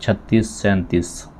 36-37۔